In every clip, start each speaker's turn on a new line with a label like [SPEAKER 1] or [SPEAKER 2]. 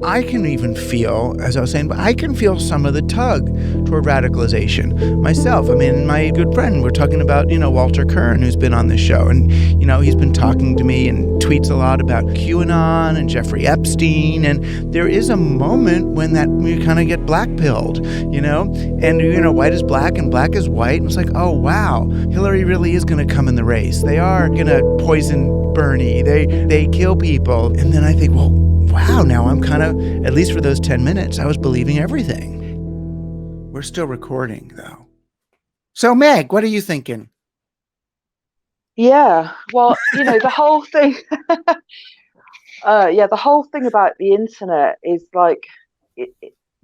[SPEAKER 1] I can even feel, as I was saying, I can feel some of the tug toward radicalization myself. I mean, my good friend, we're talking about, Walter Kern, who's been on this show. And, he's been talking to me and tweets a lot about QAnon and Jeffrey Epstein. And there is a moment when you kind of get black-pilled, and, white is black and black is white. And it's like, oh, wow, Hillary really is going to come in the race. They are going to poison Bernie. They kill people. And then I think, well, wow, now I'm kind of, at least for those 10 minutes, I was believing everything. We're still recording, though. So, Meg, what are you thinking?
[SPEAKER 2] Yeah, well, the whole thing, the whole thing about the internet is like,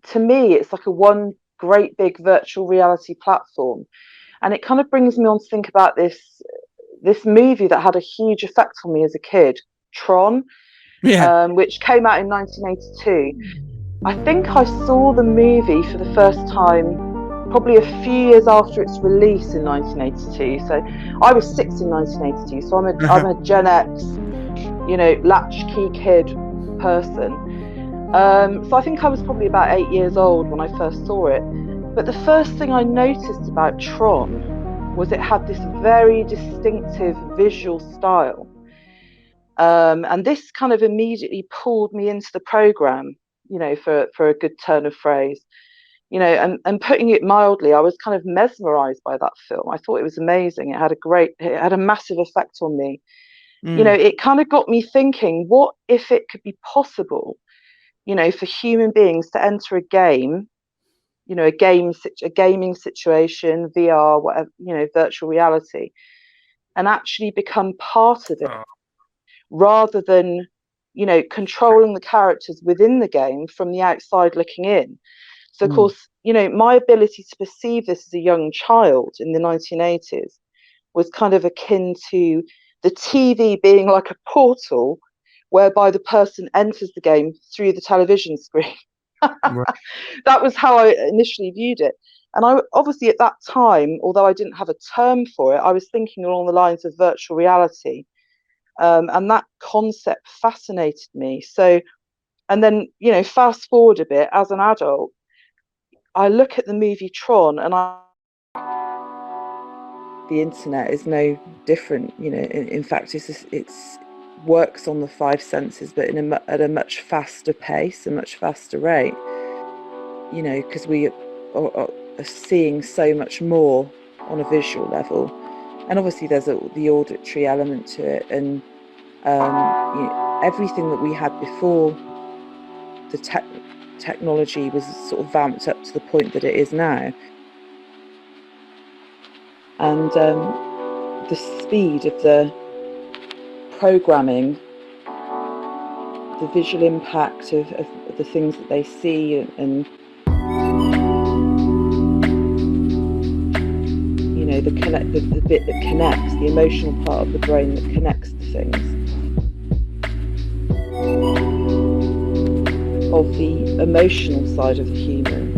[SPEAKER 2] to me, it's like a one great big virtual reality platform. And it kind of brings me on to think about this movie that had a huge effect on me as a kid, Tron,
[SPEAKER 1] Yeah.
[SPEAKER 2] which came out in 1982. I think I saw the movie for the first time probably a few years after its release in 1982. So I was 6 in 1982. So I'm a Gen X, latchkey kid person. So I think I was probably about 8 years old when I first saw it. But the first thing I noticed about Tron was it had this very distinctive visual style. And this kind of immediately pulled me into the program, for a good turn of phrase. And putting it mildly, I was kind of mesmerized by that film. I thought it was amazing. It had a massive effect on me. It kind of got me thinking, what if it could be possible, for human beings to enter a game, a gaming situation, VR, whatever, virtual reality, and actually become part of it rather than, controlling the characters within the game from the outside looking in. So, of course, my ability to perceive this as a young child in the 1980s was kind of akin to the TV being like a portal whereby the person enters the game through the television screen.
[SPEAKER 1] Right.
[SPEAKER 2] That was how I initially viewed it. And I obviously at that time, although I didn't have a term for it, I was thinking along the lines of virtual reality. And that concept fascinated me. So, and then, fast forward a bit as an adult, I look at the movie Tron and the internet is no different. In fact, it's works on the five senses, but at a much faster pace, a much faster rate. Because we are seeing so much more on a visual level, and obviously there's the auditory element to it, and everything that we had before the technology was sort of vamped up to the point that it is now. And the speed of the programming, the visual impact of the things that they see, and the bit that connects, the emotional part of the brain that connects the things, of the emotional side of the human.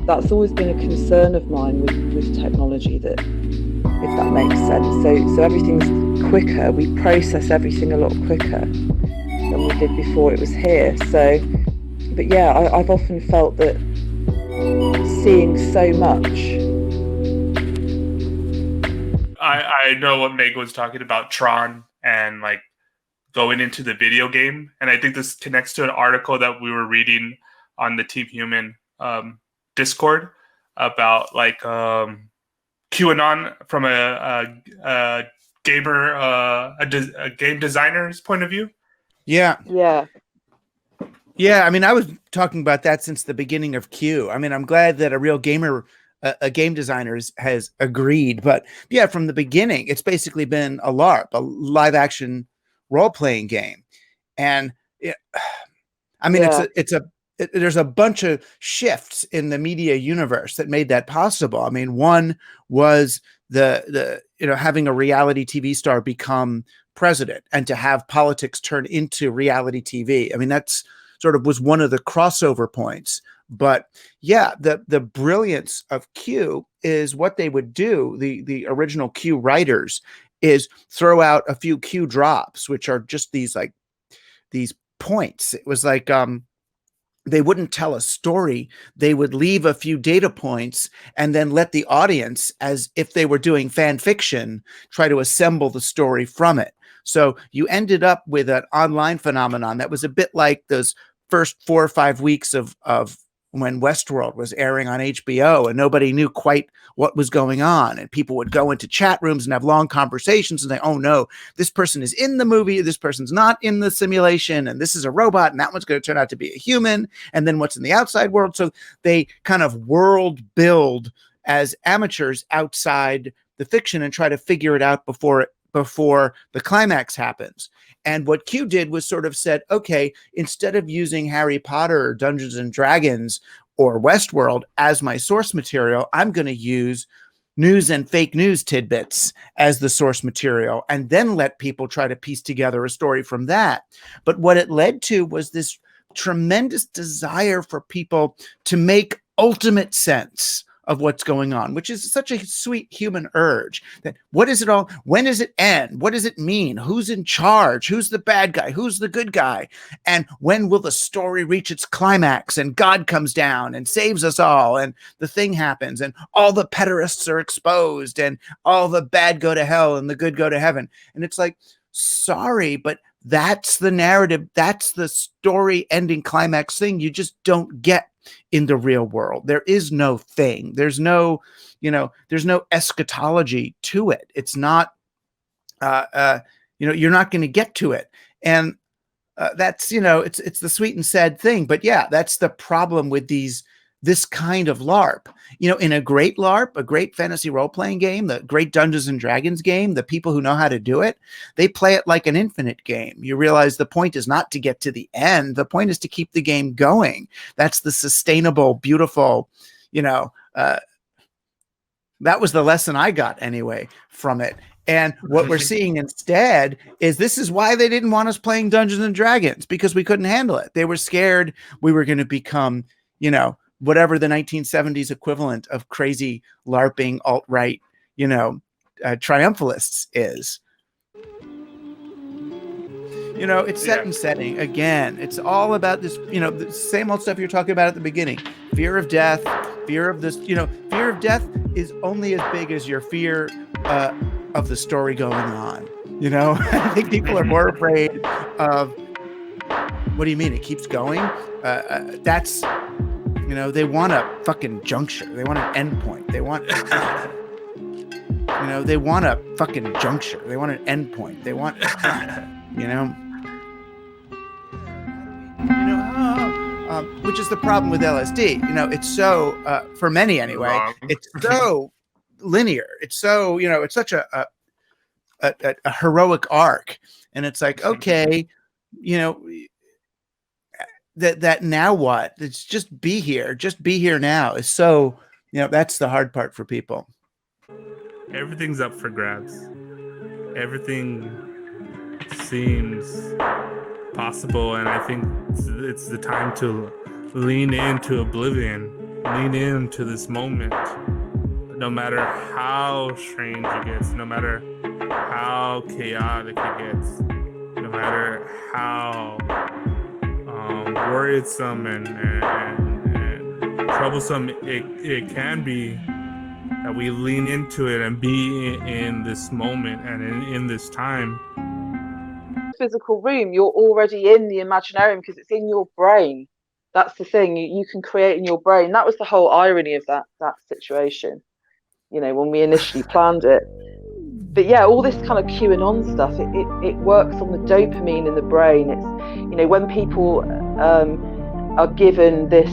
[SPEAKER 2] That's always been a concern of mine with technology, that, if that makes sense. So everything's quicker. We process everything a lot quicker than we did before it was here. So, but yeah, I've often felt that seeing so much.
[SPEAKER 3] I know what Meg was talking about, Tron, and like going into the video game. And I think this connects to an article that we were reading on the Team Human Discord about like QAnon from a gamer, a game designer's point of view.
[SPEAKER 1] Yeah.
[SPEAKER 2] Yeah.
[SPEAKER 1] I mean, I was talking about that since the beginning of Q. I mean, I'm glad that a real gamer, a game designer has agreed. But yeah, from the beginning, it's basically been a LARP, a live action role playing game. And I mean, there's a bunch of shifts in the media universe that made that possible. I mean, one was the having a reality TV star become president and to have politics turn into reality TV. I mean, that's sort of was one of the crossover points. But yeah, the brilliance of Q is what they would do. The original Q writers is throw out a few Q drops, which are just these points. It was like they wouldn't tell a story. They would leave a few data points and then let the audience, as if they were doing fan fiction, try to assemble the story from it. So you ended up with an online phenomenon that was a bit like those first 4 or 5 weeks of when Westworld was airing on HBO, and nobody knew quite what was going on. And people would go into chat rooms and have long conversations and say, oh no, this person is in the movie, this person's not in the simulation, and this is a robot, and that one's going to turn out to be a human. And then what's in the outside world? So they kind of world build as amateurs outside the fiction and try to figure it out before the climax happens. And what Q did was sort of said, okay, instead of using Harry Potter or Dungeons and Dragons or Westworld as my source material, I'm going to use news and fake news tidbits as the source material, and then let people try to piece together a story from that. But what it led to was this tremendous desire for people to make ultimate sense of what's going on, which is such a sweet human urge. That what is it all? When does it end? What does it mean? Who's in charge? Who's the bad guy? Who's the good guy? And when will the story reach its climax and God comes down and saves us all and the thing happens and all the pederasts are exposed and all the bad go to hell and the good go to heaven? And it's like, sorry, but that's the narrative. That's the story ending climax thing you just don't get in the real world. There is no thing. There's no, there's no eschatology to it. It's not, you're not going to get to it. And that's, it's the sweet and sad thing. But yeah, that's the problem with this kind of LARP. In a great LARP, a great fantasy role-playing game, the great Dungeons and Dragons game, the people who know how to do it, they play it like an infinite game. You realize the point is not to get to the end. The point is to keep the game going. That's the sustainable, beautiful, that was the lesson I got anyway from it. And what we're seeing instead is this is why they didn't want us playing Dungeons and Dragons, because we couldn't handle it. They were scared we were going to become, whatever the 1970s equivalent of crazy LARPing alt-right, triumphalists is. It's set and setting. Again, it's all about this, the same old stuff you're talking about at the beginning. Fear of death, fear of this, fear of death is only as big as your fear of the story going on. I think people are more afraid of, what do you mean? It keeps going? That's, they want a fucking juncture. They want an endpoint. They want, they want a fucking juncture. They want an endpoint. They want, which is the problem with LSD. It's so, for many anyway, it's so linear. It's so, it's such a heroic arc. And it's like, okay, that now what? It's just be here now. It's so, that's the hard part for people.
[SPEAKER 4] Everything's up for grabs. Everything seems possible, and I think it's the time to lean into oblivion, lean into this moment. No matter how strange it gets, no matter how chaotic it gets, no matter how worrisome and troublesome it can be, that we lean into it and be in this moment and in this time.
[SPEAKER 2] Physical room, you're already in the Imaginarium because it's in your brain. That's the thing, you can create in your brain. That was the whole irony of that situation, when we initially planned it. But yeah, all this kind of QAnon stuff, it works on the dopamine in the brain. It's, when people are given this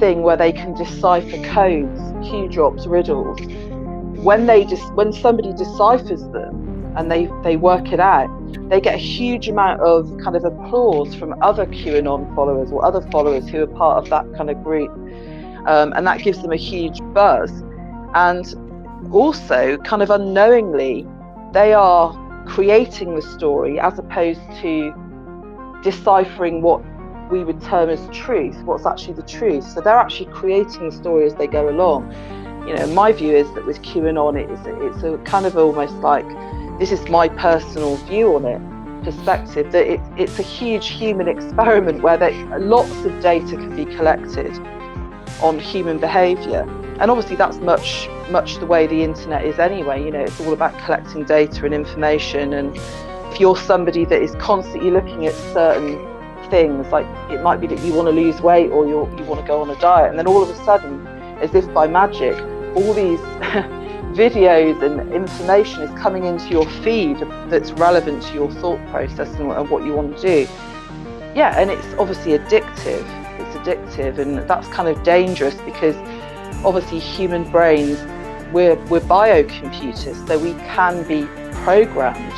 [SPEAKER 2] thing where they can decipher codes, Q drops, riddles, when somebody deciphers them and they work it out, they get a huge amount of kind of applause from other QAnon followers or other followers who are part of that kind of group, and that gives them a huge buzz. And also, kind of unknowingly, they are creating the story as opposed to deciphering what we would term as truth, what's actually the truth. So they're actually creating the story as they go along. My view is that with QAnon, it's a kind of almost like, this is my personal view on it, perspective that it's a huge human experiment where lots of data can be collected on human behaviour, and obviously that's much the way the internet is anyway. You know, it's all about collecting data and information, and if you're somebody that is constantly looking at certain things, like it might be that you want to lose weight or you want to go on a diet, and then all of a sudden, as if by magic, all these videos and information is coming into your feed that's relevant to your thought process and what you want to do. Yeah, and it's obviously addictive. It's addictive, and that's kind of dangerous because obviously human brains, we're biocomputers, so we can be programmed.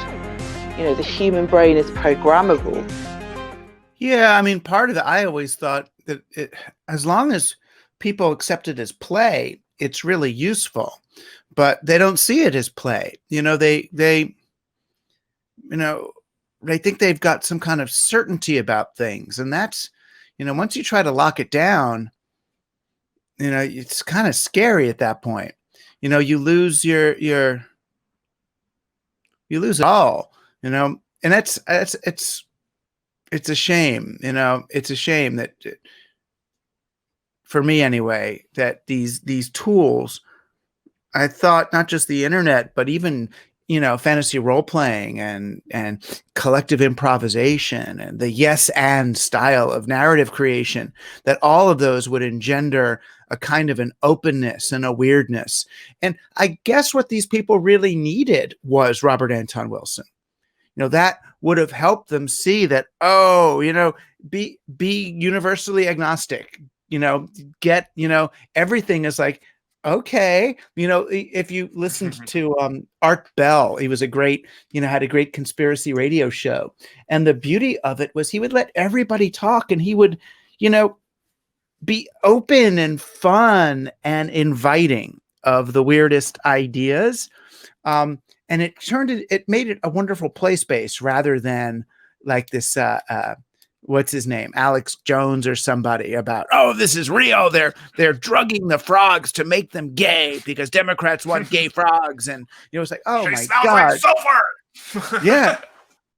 [SPEAKER 2] You know, the human brain is programmable.
[SPEAKER 1] Yeah, I mean, part of it, I always thought that as long as people accept it as play, it's really useful. But they don't see it as play. You know, they think they've got some kind of certainty about things, and that's, you know, once you try to lock it down, you know, it's kind of scary at that point. You know, you lose you lose it all. You know, and it's a shame. You know, it's a shame that, for me anyway, that these tools. I thought not just the internet, but even, you know, fantasy role playing and collective improvisation and the yes and style of narrative creation, that all of those would engender a kind of an openness and a weirdness. And I guess what these people really needed was Robert Anton Wilson. You know, that would have helped them see that, oh, you know, be universally agnostic, you know, get, you know, everything is like, okay, you know, if you listened to Art Bell, he was a great, you know, had a great conspiracy radio show. And the beauty of it was he would let everybody talk, and he would, you know, be open and fun and inviting of the weirdest ideas. And it made it a wonderful play space rather than like this, what's his name? Alex Jones or somebody about, oh, this is real. They're drugging the frogs to make them gay because Democrats want gay frogs. And, you know, it's like, oh,
[SPEAKER 3] they
[SPEAKER 1] my
[SPEAKER 3] smell
[SPEAKER 1] God.
[SPEAKER 3] like sulfur.
[SPEAKER 1] Yeah.